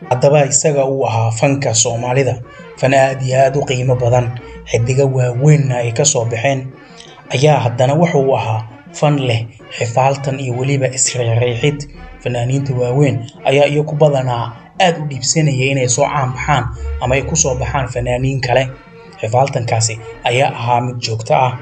haddaba isaga uu ahaa fanka Soomaalida fan aad iyo aad u qiimo badan xidiga waaweyn ay ka soo baxeen ayaa haddana wuxuu ahaa fan leh xifaaltan iyo waliba isreexid fanaaniinta waaweyn ayaa iyagu badanaa aad u dhiibsanayay inay soo caanbaxaan ama ay ku soo baxaan fanaaniin kale xifaaltankaasi ayaa ahaa mid joogto ah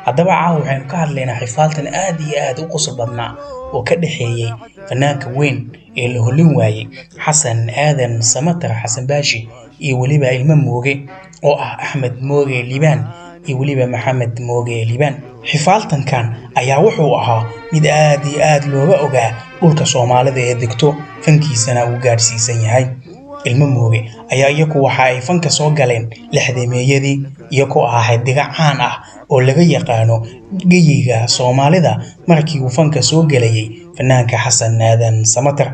haddaba caawa waxaynu ka hadlaynaa xifaaltan aad iyo aad u qosol badnaa oo ka dhaxeeyay fanaanka weyn ee la holin waayay Xasan Aadan Samatar Xasan Baashi iyo waliba ilmo Mooge oo ah Axmed Mooge Liibaan iyo waliba Maxamed Mooge Liibaan xifaaltankan ayaa wuxuu ahaa mid aad iyo aad looga ogaa dhulka Soomaalida ee degto fankiisana uu gaarsiisan yahay ilmo Mooge ayaa iyagu waxa ay fanka soo galeen lixdeemeyadii iyagoo ah xidiga caan ah oo laga yaqaano geyiga Soomaalida markii uu fanka soo galayay fanaanka Xasan Aadan Samatar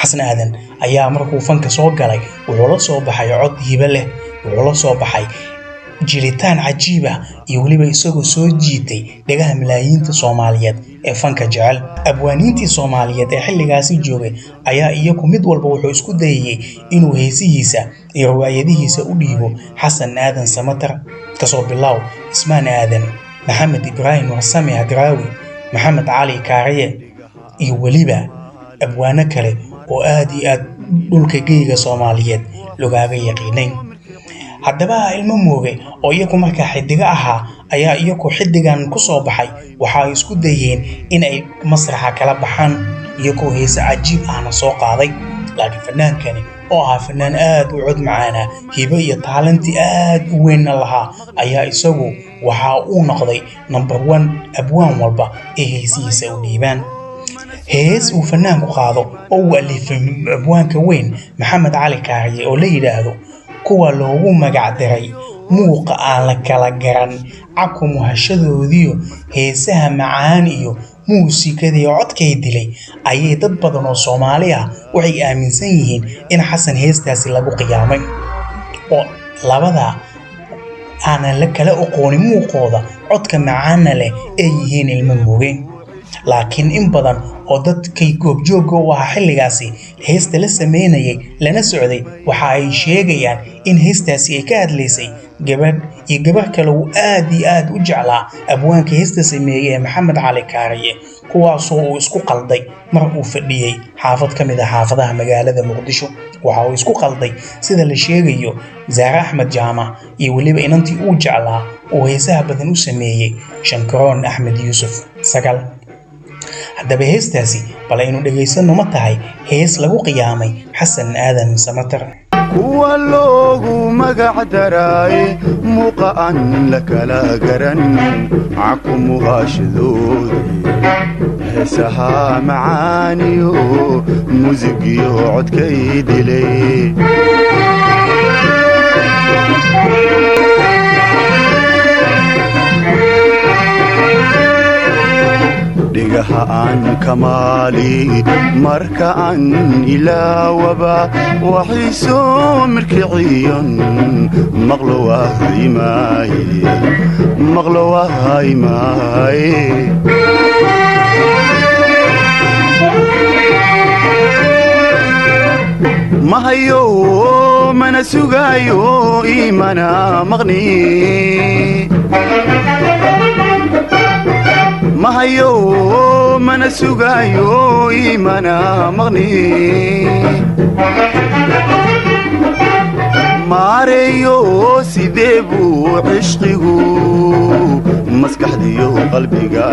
Xasan Aadan ayaa markuu fanka soo galay wuxuu la soo baxay cod hiba leh wuxuu la soo baxay jilitaan cajiib ah iyo waliba isagoo soo jiitay dhagaha malaayiinta Soomaaliyeed ee fanka jecel abwaaniintii Soomaaliyeed ee xilligaasi joogay ayaa iyagu mid walba wuxuu isku dayay inuu heesihiisa iyo riwaayadihiisa u dhiibo Xasan Aadan Samatar kasoo bilow Ismaan Aadan Maxamed Ibraahim Warsame Hadraawi Maxamed Cali Kaariye iyo waliba abwaano kale oo aad iyo aad dhulka geyiga Soomaaliyeed looga yaqiinay haddaba ilmo Mooge oo iyagu markaa xidiga ahaa ayaa iyagu xidigan ku soo baxay waxa ay isku dayeen in ay masraxa kala baxaan iyagoo heesa cajiib ahna soo qaaday laakiin fanaankani oo ahaa fanaan aad u cod macaana hibo iyo taalanti aad u weyn lahaa ayaa isagu waxa uu noqday number 1 abwaan walba ee heesiisa u dhiibaan hees uu fanaanku qaado oo uu alifay abwaanka weyn Maxamed Cali Kaariye oo la yiraahdo kuwa loogu magac daray muuqa aan la kala garan cakumu hashadoodiyo heesaha macaan iyo muusikadii codkay dilay ayay dad badan oo Soomaali ah waxay aaminsan yihiin in Xasan heestaasi lagu qiyaamay oo labada aan la kala aqoonin muuqooda codka macaana leh ay yihiin ilmo Mooge laakiin in badan oo dadkay goobjoog u ah xilligaasi heesta la sameynayay lana socday waxa ay sheegayaan in heestaasi ay ka hadlaysay gabar kale oo aad iyo aad u jeclaa abwaanka heesta sameeyay Maxamed Cali Kaariye kuwaasoo uu isku qalday mar uu fadhiyay xaafad kamid ah xaafadaha magaalada Muqdisho waxa uu isku qalday sida la sheegayo Zaara Axmed Jaama iyo waliba inantii uu jeclaa oo heesaha badan u sameeyay Shankaroon Axmed Yuusuf Sagal haddaba heestaasi bal aynu dhageysano ma tahay hees lagu qiyaamay Xasan Aadan Samatar kuwa loogu magac daray muuqa aan la kala garan cakumu hashadoodii heesaha macaaniyo muusigiyo codkay dilay dhigaha aan kamaali marka aan ilaawaba waxay soo mirkiciyon maqlo wahaymaaye mahayo mana sugaayo imana maqni mahayo mana sugaayo imana maqni maareeyo sidee buu cishqigu maskaxdiyo qalbiga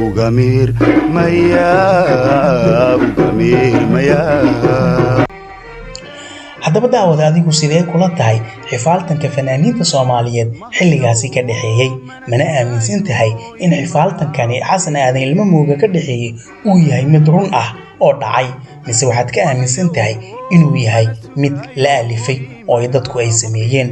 ugamir maya haddaba daawada adigu sidee kula tahay xifaaltanka fanaaniinta Soomaaliyeed xilligaasi ka dhaxeeyay mana aaminsan tahay in xifaaltankani Xasan Aadan ilmo Mooge ka dhaxeeyay uu yahay mid run ah oo dhacay mise waxaad ka aaminsan tahay inuu yahay mid la alifay oo dadku ay sameeyeen